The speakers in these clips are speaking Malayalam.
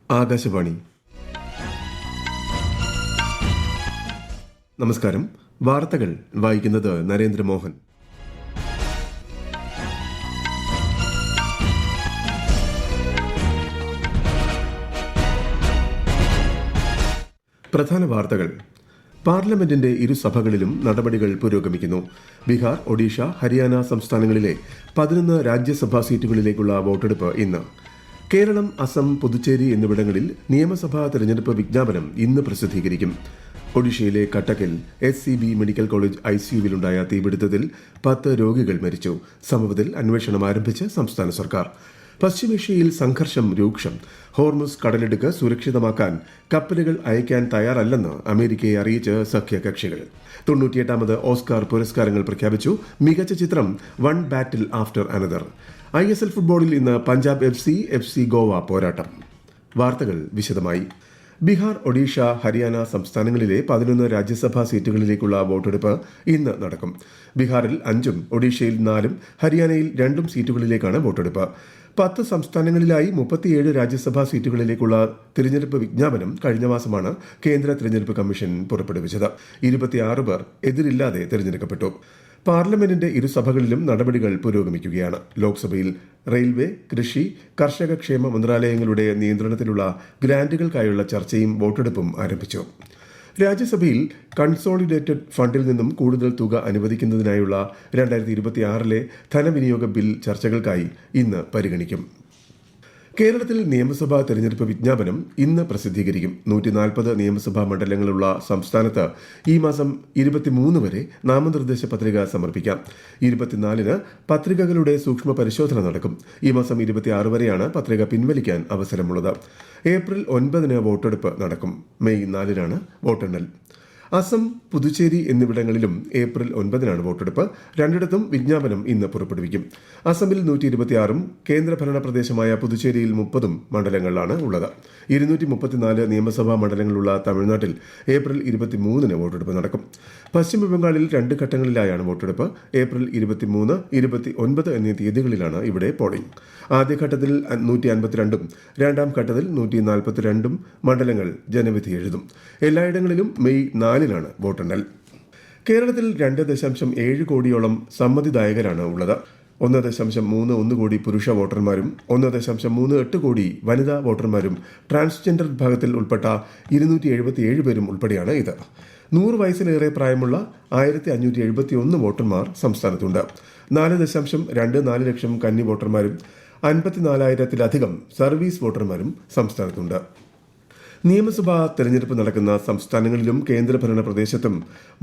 ആകാശവാണി. നമസ്കാരം. വാർത്തകൾ വായിക്കുന്നത് നരേന്ദ്രമോഹൻ. പ്രധാന വാർത്തകൾ. പാർലമെന്റിന്റെ ഇരുസഭകളിലും നടപടികൾ പുരോഗമിക്കുന്നു. ബീഹാർ, ഒഡീഷ, ഹരിയാന സംസ്ഥാനങ്ങളിലെ 11 രാജ്യസഭാ സീറ്റുകളിലേക്കുള്ള വോട്ടെടുപ്പ് ഇന്ന്. കേരളം, അസം, പുതുച്ചേരി എന്നിവിടങ്ങളിൽ നിയമസഭാ തെരഞ്ഞെടുപ്പ് വിജ്ഞാപനം ഇന്ന് പ്രസിദ്ധീകരിക്കും. ഒഡീഷയിലെ കട്ടക്കിൽ SCB മെഡിക്കൽ കോളേജ് ICUവിലുണ്ടായ തീപിടുത്തത്തിൽ 10 രോഗികൾ മരിച്ചു. സംഭവത്തിൽ അന്വേഷണം ആരംഭിച്ച് സംസ്ഥാന സർക്കാർ. പശ്ചിമേഷ്യയിൽ സംഘർഷം രൂക്ഷം. ഹോർമുസ് കടലിടുക്ക് സുരക്ഷിതമാക്കാൻ കപ്പലുകൾ അയക്കാൻ തയ്യാറല്ലെന്ന് അമേരിക്കയെ അറിയിച്ച് സഖ്യകക്ഷികൾ. 98ാമത് ഓസ്കാർ പുരസ്കാരങ്ങൾ പ്രഖ്യാപിച്ചു. മികച്ച ചിത്രം വൺ ബാറ്റിൽ ആഫ്റ്റർ അനദർ. ISL ഫുട്ബോളിൽ ഇന്ന് പഞ്ചാബ് FC ഗോവ പോരാട്ടം. വാർത്തകൾ വിശദമായി. ബീഹാർ, ഒഡീഷ, ഹരിയാന സംസ്ഥാനങ്ങളിലെ 11 രാജ്യസഭാ സീറ്റുകളിലേക്കുള്ള വോട്ടെടുപ്പ് ഇന്ന് നടക്കും. ബീഹാറിൽ 5ഉം ഒഡീഷയിൽ 4ഉം ഹരിയാനയിൽ 2ഉം സീറ്റുകളിലേക്കാണ് വോട്ടെടുപ്പ്. 10 സംസ്ഥാനങ്ങളിലായി 37 രാജ്യസഭാ സീറ്റുകളിലേക്കുള്ള തിരഞ്ഞെടുപ്പ് വിജ്ഞാപനം കഴിഞ്ഞ മാസമാണ് കേന്ദ്ര തിരഞ്ഞെടുപ്പ് കമ്മീഷൻ പുറപ്പെടുവിച്ചത്. 26 പേർ എതിരില്ലാതെ തിരഞ്ഞെടുക്കപ്പെട്ടു. പാർലമെന്റിന്റെ ഇരുസഭകളിലും നടപടികൾ പുരോഗമിക്കുകയാണ്. ലോക്സഭയിൽ റെയിൽവേ, കൃഷി, കർഷക ക്ഷേമ മന്ത്രാലയങ്ങളുടെ നിയന്ത്രണത്തിലുള്ള ഗ്രാന്റുകൾക്കായുള്ള ചർച്ചയും വോട്ടെടുപ്പും ആരംഭിച്ചു. രാജ്യസഭയിൽ കൺസോളിഡേറ്റഡ് ഫണ്ടിൽ നിന്നും കൂടുതൽ തുക അനുവദിക്കുന്നതിനായുള്ള 2026 ധനവിനിയോഗ ബിൽ ചർച്ചകൾക്കായി ഇന്ന് പരിഗണിക്കും. കേരളത്തിൽ നിയമസഭാ തെരഞ്ഞെടുപ്പ് വിജ്ഞാപനം ഇന്ന് പ്രസിദ്ധീകരിക്കും. 140 നിയമസഭാ മണ്ഡലങ്ങളുള്ള സംസ്ഥാനത്ത് ഈ മാസം 23 വരെ നാമനിർദ്ദേശ പത്രിക സമർപ്പിക്കാം. 24-ന് പത്രികകളുടെ സൂക്ഷ്മ പരിശോധന നടക്കും. ഈ മാസം 26 വരെയാണ് പത്രിക പിൻവലിക്കാൻ അവസരമുള്ളത്. ഏപ്രിൽ 9-ന് വോട്ടെടുപ്പ് നടക്കും. മെയ് 4-നാണ് വോട്ടെണ്ണൽ. അസം, പുതുച്ചേരി എന്നിവിടങ്ങളിലും ഏപ്രിൽ 9-നാണ് വോട്ടെടുപ്പ്. രണ്ടിടത്തും വിജ്ഞാപനം ഇന്ന് പുറപ്പെടുവിക്കും. അസമിൽ 126ഉം കേന്ദ്രഭരണ പ്രദേശമായ പുതുച്ചേരിയിൽ 30ഉം മണ്ഡലങ്ങളാണ് ഉള്ളത്. 234 നിയമസഭാ മണ്ഡലങ്ങളുള്ള തമിഴ്നാട്ടിൽ ഏപ്രിൽ 23-ന് വോട്ടെടുപ്പ് നടക്കും. പശ്ചിമബംഗാളിൽ 2 ഘട്ടങ്ങളിലായാണ് വോട്ടെടുപ്പ്. ഏപ്രിൽ 23, 29 എന്നീ തീയതികളിലാണ് ഇവിടെ പോളിംഗ്. ആദ്യഘട്ടത്തിൽ 152ഉം രണ്ടാം ഘട്ടത്തിൽ 142ഉം മണ്ഡലങ്ങൾ ജനവിധി എഴുതും. എല്ലായിടങ്ങളിലും മെയ് 4-നാണ് വോട്ടെണ്ണൽ. കേരളത്തിൽ 2.7 കോടിയോളം സമ്മതിദായകരാണ് ഉള്ളത്. 1.31 കോടി പുരുഷ വോട്ടർമാരും 1.38 കോടി വനിതാ വോട്ടർമാരും ട്രാൻസ്ജെൻഡർ വിഭാഗത്തിൽ ഉൾപ്പെട്ട 277 പേരും ഉൾപ്പെടെയാണ് ഇത്. 100 വയസ്സിലേറെ പ്രായമുള്ള 1571 വോട്ടർമാർ സംസ്ഥാനത്തുണ്ട്. 4.24 ലക്ഷം കന്നി വോട്ടർമാരും 54,000-ത്തിലധികം സർവീസ് വോട്ടർമാരും സംസ്ഥാനത്തുണ്ട്. നിയമസഭാ തെരഞ്ഞെടുപ്പ് നടക്കുന്ന സംസ്ഥാനങ്ങളിലും കേന്ദ്രഭരണ പ്രദേശത്തും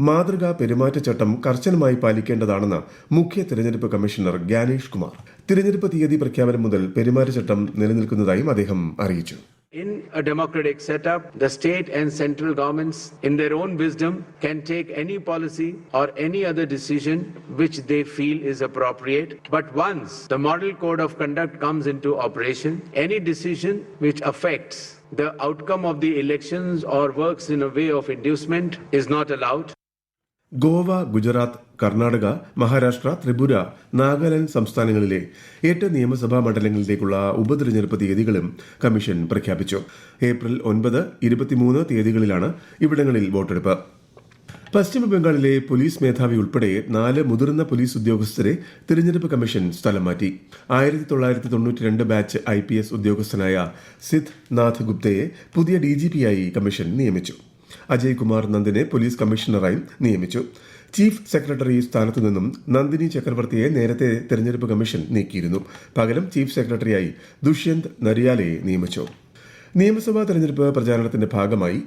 മാതൃകാ പെരുമാറ്റച്ചട്ടം കർശനമായി പാലിക്കേണ്ടതാണെന്ന് മുഖ്യ തെരഞ്ഞെടുപ്പ് കമ്മീഷണർ ഗ്യാനേഷ് കുമാർ. തിരഞ്ഞെടുപ്പ് തീയതി പ്രഖ്യാപനം മുതൽ പെരുമാറ്റച്ചട്ടം നിലനിൽക്കുന്നതായും അദ്ദേഹം അറിയിച്ചു. In a democratic setup, the state and central governments, in their own wisdom, can take any policy or any other decision which they feel is appropriate. But once the Model Code of Conduct comes into operation, any decision which affects the outcome of the elections or works in a way of inducement is not allowed. Goa, Gujarat, Karnataka, Maharashtra, Tripura, Nagaland സംസ്ഥാനങ്ങളിലെ 8 നിയമസഭാ മണ്ഡലങ്ങളിലേക്കുള്ള ഉപതെരഞ്ഞെടുപ്പ് തീയതികളും കമ്മീഷൻ പ്രഖ്യാപിച്ചു. ഏപ്രിൽ 9, 23 തീയതികളിലാണ് ഇവിടങ്ങളിൽ വോട്ടെടുപ്പ്. പശ്ചിമബംഗാളിലെ പോലീസ് മേധാവി ഉൾപ്പെടെ 4 മുതിർന്ന പോലീസ് ഉദ്യോഗസ്ഥരെ തിരഞ്ഞെടുപ്പ് കമ്മീഷൻ സ്ഥലം മാറ്റി. 1992 ബാച്ച് IPS ഉദ്യോഗസ്ഥനായ സിദ്ധ് നാഥ് ഗുപ്തയെ പുതിയ DGPയായി കമ്മീഷൻ നിയമിച്ചു. അജയ് കുമാർ നന്ദിനെ പോലീസ് കമ്മീഷണറായും നിയമിച്ചു. ചീഫ് സെക്രട്ടറി സ്ഥാനത്തു നിന്നും നന്ദിനി ചക്രവർത്തിയെ നേരത്തെ തെരഞ്ഞെടുപ്പ് കമ്മീഷൻ നീക്കിയിരുന്നു. പകരം ചീഫ് സെക്രട്ടറിയായി ദുഷ്യന്ത് നരിയാലയെ നിയമിച്ചു. നിയമസഭാ തെരഞ്ഞെടുപ്പ് പ്രചാരണത്തിന്റെ ഭാഗമായി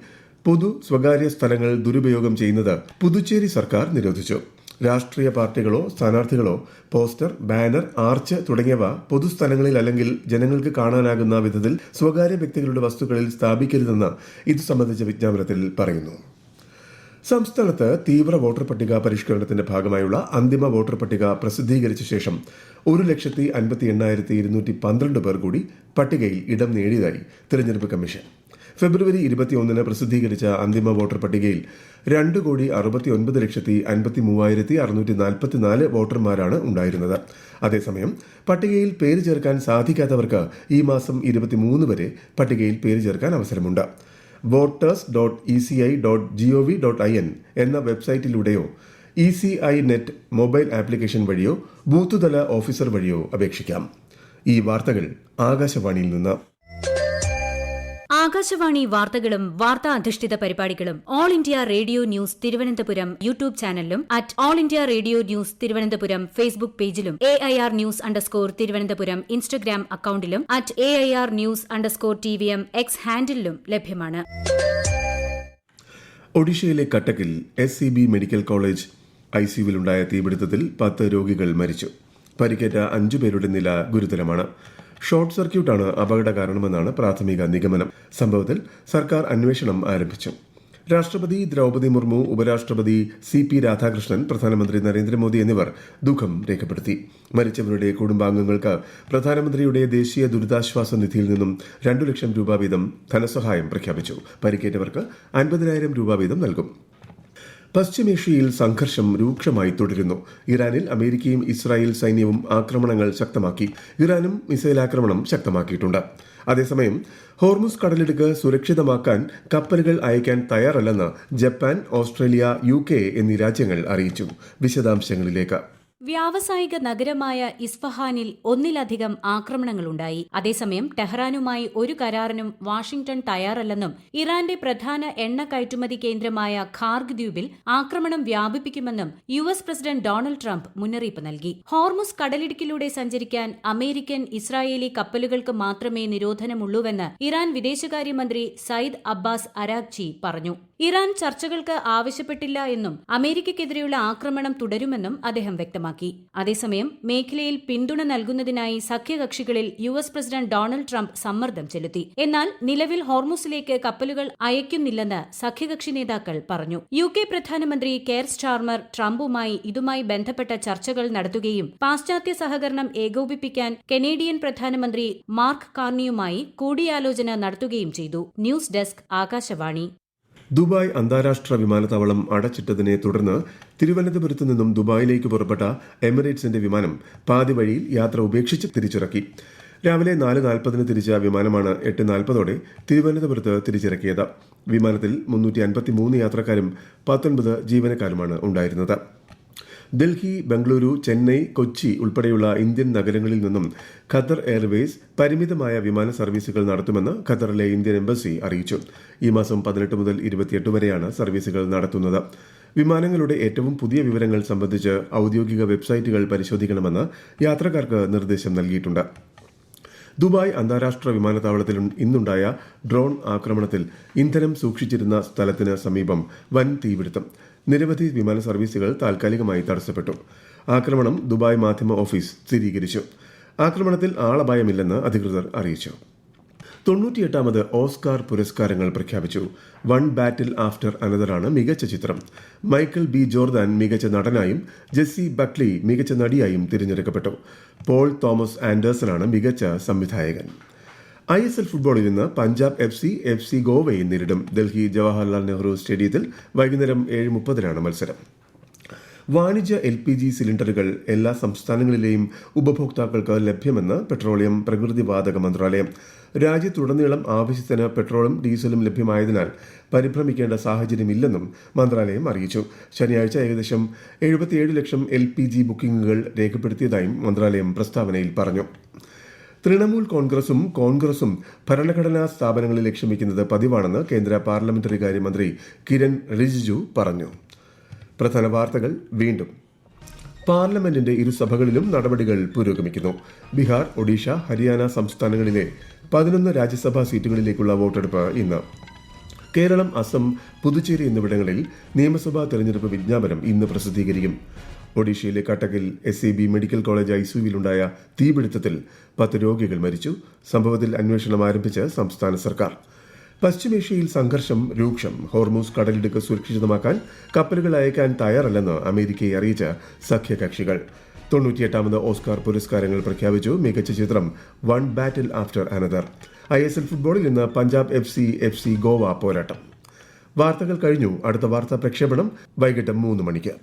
പൊതു സ്വകാര്യ സ്ഥലങ്ങൾ ദുരുപയോഗം ചെയ്യുന്നത് പുതുച്ചേരി സർക്കാർ നിരോധിച്ചു. രാഷ്ട്രീയ പാർട്ടികളോ സ്ഥാനാർത്ഥികളോ പോസ്റ്റർ, ബാനർ, ആർച്ച് തുടങ്ങിയവ പൊതുസ്ഥലങ്ങളിൽ അല്ലെങ്കിൽ ജനങ്ങൾക്ക് കാണാനാകുന്ന വിധത്തിൽ സ്വകാര്യ വ്യക്തികളുടെ വസ്തുക്കളിൽ സ്ഥാപിക്കരുതെന്ന് ഇത് സംബന്ധിച്ച വിജ്ഞാപനത്തിൽ പറയുന്നു. സംസ്ഥാനത്ത് തീവ്ര വോട്ടർ പട്ടിക പരിഷ്കരണത്തിന്റെ ഭാഗമായുള്ള അന്തിമ വോട്ടർ പട്ടിക പ്രസിദ്ധീകരിച്ച ശേഷം 1,58,212 പേർ കൂടി പട്ടികയിൽ ഇടം നേടിയതായി തിരഞ്ഞെടുപ്പ് കമ്മീഷൻ. ഫെബ്രുവരി 21 പ്രസിദ്ധീകരിച്ച അന്തിമ വോട്ടർ പട്ടികയിൽ 2,69,53,644 വോട്ടർമാരാണ് ഉണ്ടായിരുന്നത്. അതേസമയം പട്ടികയിൽ പേര് ചേർക്കാൻ സാധിക്കാത്തവർക്ക് ഈ മാസം 23 വരെ പട്ടികയിൽ പേര് ചേർക്കാൻ അവസരമുണ്ട്. voters.eci.gov.in എന്ന വെബ്സൈറ്റിലൂടെയോ ECI നെറ്റ് മൊബൈൽ ആപ്ലിക്കേഷൻ വഴിയോ ബൂത്ത് തല ഓഫീസർ വഴിയോ അപേക്ഷിക്കാം. ഈ വാർത്തകൾ ആകാശവാണിയിൽ നിന്ന്. ആകാശവാണി വാർത്തകളും വാർത്താ അധിഷ്ഠിത പരിപാടികളും all India radio news Thiruvananthapuram YouTube ചാനലിലും all India radio news Thiruvananthapuram Facebook പേജിലും AIR ന്യൂസ് തിരുവനന്തപുരം ഇൻസ്റ്റഗ്രാം അക്കൌണ്ടിലും AIR ന്യൂസ് TVM എക്സ് ഹാൻഡിലും ലഭ്യമാണ്. ഒഡീഷയിലെ കട്ടക്കിൽ SCB മെഡിക്കൽ കോളേജ് ICUവിലുണ്ടായ തീപിടുത്തത്തിൽ 10 രോഗികൾ മരിച്ചു. പരിക്കേറ്റ 5 പേരുടെ നില ഗുരുതരമാണ്. ഷോർട്ട് സർക്യൂട്ടാണ് അപകട കാരണമെന്നാണ് പ്രാഥമിക നിഗമനം. സംഭവത്തിൽ സർക്കാർ അന്വേഷണം ആരംഭിച്ചു. രാഷ്ട്രപതി ദ്രൌപദി മുർമു, ഉപരാഷ്ട്രപതി CP രാധാകൃഷ്ണൻ, പ്രധാനമന്ത്രി നരേന്ദ്രമോദി എന്നിവർ ദുഃഖം രേഖപ്പെടുത്തി. മരിച്ചവരുടെ കുടുംബാംഗങ്ങൾക്ക് പ്രധാനമന്ത്രിയുടെ ദേശീയ ദുരിതാശ്വാസ നിധിയിൽ നിന്നും 2 ലക്ഷം രൂപ വീതം ധനസഹായം പ്രഖ്യാപിച്ചു. പരിക്കേറ്റവർക്ക് 50,000 രൂപ വീതം നൽകും. പശ്ചിമേഷ്യയിൽ സംഘർഷം രൂക്ഷമായി തുടരുന്നു. ഇറാനിൽ അമേരിക്കയും ഇസ്രായേൽ സൈന്യവും ആക്രമണങ്ങൾ ശക്തമാക്കി. ഇറാനും മിസൈൽ ആക്രമണം ശക്തമാക്കിയിട്ടുണ്ട്. അതേസമയം ഹോർമുസ് കടലിടുക്ക് സുരക്ഷിതമാക്കാൻ കപ്പലുകൾ അയക്കാൻ തയ്യാറല്ലെന്ന് ജപ്പാൻ, ഓസ്ട്രേലിയ, UK എന്നീ രാജ്യങ്ങൾ അറിയിച്ചു. വിശദാംശങ്ങളിലേക്ക്. വ്യാവസായിക നഗരമായ ഇസ്ഫഹാനിൽ ഒന്നിലധികം ആക്രമണങ്ങളുണ്ടായി. അതേസമയം ടെഹ്റാനുമായി ഒരു കരാറിനും വാഷിംഗ്ടൺ തയ്യാറല്ലെന്നും ഇറാന്റെ പ്രധാന എണ്ണ കയറ്റുമതി കേന്ദ്രമായ ഖാർഗ് ദ്വീപിൽ ആക്രമണം വ്യാപിപ്പിക്കുമെന്നും US പ്രസിഡന്റ് ഡൊണാൾഡ് ട്രംപ് മുന്നറിയിപ്പ് നൽകി. ഹോർമുസ് കടലിടുക്കിലൂടെ സഞ്ചരിക്കാൻ അമേരിക്കൻ, ഇസ്രായേലി കപ്പലുകൾക്ക് മാത്രമേ നിരോധനമുള്ളൂവെന്ന് ഇറാൻ വിദേശകാര്യമന്ത്രി സയ്യിദ് അബ്ബാസ് അരാഗ്ചി പറഞ്ഞു. ഇറാൻ ചർച്ചകൾക്ക് ആവശ്യപ്പെട്ടില്ല എന്നും അമേരിക്കയ്ക്കെതിരെയുള്ള ആക്രമണം തുടരുമെന്നും അദ്ദേഹം വ്യക്തമാക്കി. അതേസമയം മേഖലയിൽ പിന്തുണ നൽകുന്നതിനായി സഖ്യകക്ഷികളിൽ US പ്രസിഡന്റ് ഡൊണാൾഡ് ട്രംപ് സമ്മർദ്ദം ചെലുത്തി. എന്നാൽ നിലവിൽ ഹോർമുസിലേക്ക് കപ്പലുകൾ അയക്കുന്നില്ലെന്ന് സഖ്യകക്ഷി നേതാക്കൾ പറഞ്ഞു. UK പ്രധാനമന്ത്രി കെയർ സ്റ്റാർമർ ട്രംപുമായി ഇതുമായി ബന്ധപ്പെട്ട ചർച്ചകൾ നടത്തുകയും പാശ്ചാത്യ സഹകരണം ഏകോപിപ്പിക്കാൻ കനേഡിയൻ പ്രധാനമന്ത്രി മാർക്ക് കാർണിയുമായി കൂടിയാലോചന നടത്തുകയും ചെയ്തു. News desk, Akashvani. ദുബായ് അന്താരാഷ്ട്ര വിമാനത്താവളം അടച്ചിട്ടതിനെ തുടർന്ന് തിരുവനന്തപുരത്ത് നിന്നും ദുബായിലേക്ക് പുറപ്പെട്ട എമിറേറ്റ്സിന്റെ വിമാനം പാതി വഴിയിൽ യാത്ര ഉപേക്ഷിച്ച് തിരിച്ചിറക്കി. രാവിലെ 4:40 തിരിച്ച വിമാനമാണ് 8:40 തിരുവനന്തപുരത്ത് തിരിച്ചിറക്കിയത്. വിമാനത്തിൽ 353 യാത്രക്കാരും 19 ജീവനക്കാരുമാണ് ഉണ്ടായിരുന്നത്. ഡൽഹി, ബംഗളൂരു, ചെന്നൈ, കൊച്ചി ഉൾപ്പെടെയുള്ള ഇന്ത്യൻ നഗരങ്ങളിൽ നിന്നും ഖത്തർ എയർവേസ് പരിമിതമായ വിമാന സർവീസുകൾ നടത്തുമെന്ന് ഖത്തറിലെ ഇന്ത്യൻ എംബസി അറിയിച്ചു. ഈ മാസം 18 മുതൽ 28 വരെയാണ് സർവീസുകൾ നടത്തുന്നത്. വിമാനങ്ങളുടെ ഏറ്റവും പുതിയ വിവരങ്ങൾ സംബന്ധിച്ച് ഔദ്യോഗിക വെബ്സൈറ്റുകൾ പരിശോധിക്കണമെന്ന് യാത്രക്കാർക്ക് നിർദ്ദേശം നൽകിയിട്ടുണ്ട്. ദുബായ് അന്താരാഷ്ട്ര വിമാനത്താവളത്തിൽ ഇന്നുണ്ടായ ഡ്രോൺ ആക്രമണത്തിൽ ഇന്ധനം സൂക്ഷിച്ചിരുന്ന സ്ഥലത്തിന് സമീപം വൻ തീപിടുത്തം. നിരവധി വിമാന സർവീസുകൾ താൽക്കാലികമായി തടസ്സപ്പെട്ടു. ആക്രമണം ദുബായ് മാധ്യമ ഓഫീസ് സ്ഥിരീകരിച്ചു. ആക്രമണത്തിൽ ആളപായമില്ലെന്ന് അധികൃതർ അറിയിച്ചു. 98ാമത് ഓസ്കാർ പുരസ്കാരങ്ങൾ പ്രഖ്യാപിച്ചു. വൺ ബാറ്റിൽ ആഫ്റ്റർ അനദറാണ് മികച്ച ചിത്രം. Michael B. ജോർദാൻ മികച്ച നടനായും ജെസ്സി ബക്ലി മികച്ച നടിയായും തിരഞ്ഞെടുക്കപ്പെട്ടു. പോൾ തോമസ് ആൻഡേഴ്സണാണ് മികച്ച സംവിധായകൻ. ISL ഫുട്ബോളിൽ ഇന്ന് പഞ്ചാബ് FC ഗോവയെ നേരിടും. ഡൽഹി ജവഹർലാൽ നെഹ്റു സ്റ്റേഡിയത്തിൽ വൈകുന്നേരം 7:30 മത്സരം. വാണിജ്യ LPG സിലിണ്ടറുകൾ എല്ലാ സംസ്ഥാനങ്ങളിലെയും ഉപഭോക്താക്കൾക്ക് ലഭ്യമെന്ന് പെട്രോളിയം പ്രകൃതിവാതക മന്ത്രാലയം. രാജ്യത്തുടനീളം ആവശ്യത്തിന് പെട്രോളും ഡീസലും ലഭ്യമായതിനാൽ പരിഭ്രമിക്കേണ്ട സാഹചര്യമില്ലെന്നും മന്ത്രാലയം അറിയിച്ചു. ശനിയാഴ്ച ഏകദേശം 77 ലക്ഷം LPG ബുക്കിംഗുകൾ രേഖപ്പെടുത്തിയതായും മന്ത്രാലയം പ്രസ്താവനയിൽ പറഞ്ഞു. തൃണമൂൽ കോൺഗ്രസും ഭരണഘടനാ സ്ഥാപനങ്ങളെ ലക്ഷ്യമിക്കുന്നത് പതിവാണെന്ന് കേന്ദ്ര പാർലമെന്ററി കാര്യമന്ത്രി കിരൺ റിജിജു പറഞ്ഞു. പ്രധാന വാർത്തകൾ വീണ്ടും. പാർലമെന്റിന്റെ ഇരുസഭകളിലും നടപടികൾ പുരോഗമിക്കുന്നു. ബീഹാർ, ഒഡീഷ, ഹരിയാന സംസ്ഥാനങ്ങളിലെ 11 രാജ്യസഭാ സീറ്റുകളിലേക്കുള്ള വോട്ടെടുപ്പ് ഇന്ന്. കേരളം, അസം, പുതുച്ചേരി എന്നിവിടങ്ങളിൽ നിയമസഭാ തെരഞ്ഞെടുപ്പ് വിജ്ഞാപനം ഇന്ന് പ്രസിദ്ധീകരിക്കും. ഒഡീഷയിലെ കട്ടക്കിൽ SCB മെഡിക്കൽ കോളേജ് ICUവിലുണ്ടായ തീപിടുത്തത്തിൽ 10 രോഗികൾ മരിച്ചു. സംഭവത്തിൽ അന്വേഷണം ആരംഭിച്ച് സംസ്ഥാന സർക്കാർ. പശ്ചിമേഷ്യയിൽ സംഘർഷം രൂക്ഷം. ഹോർമുസ് കടലിടുക്ക് സുരക്ഷിതമാക്കാൻ കപ്പലുകൾ അയക്കാൻ തയ്യാറല്ലെന്ന് അമേരിക്കയെ അറിയിച്ച സഖ്യകക്ഷികൾ. 98ാമത് ഓസ്കാർ പുരസ്കാരങ്ങൾ പ്രഖ്യാപിച്ചു. മികച്ച ചിത്രം വൺ ബാറ്റിൽ ആഫ്റ്റർ അനദർ. ISL ഫുട്ബോളിൽ ഇന്ന് പഞ്ചാബ് FC ഗോവ പോരാട്ടം. വാർത്തകൾ കഴിഞ്ഞു. അടുത്ത വാർത്താ പ്രക്ഷേപണം വൈകിട്ട് 3 മണിക്ക്.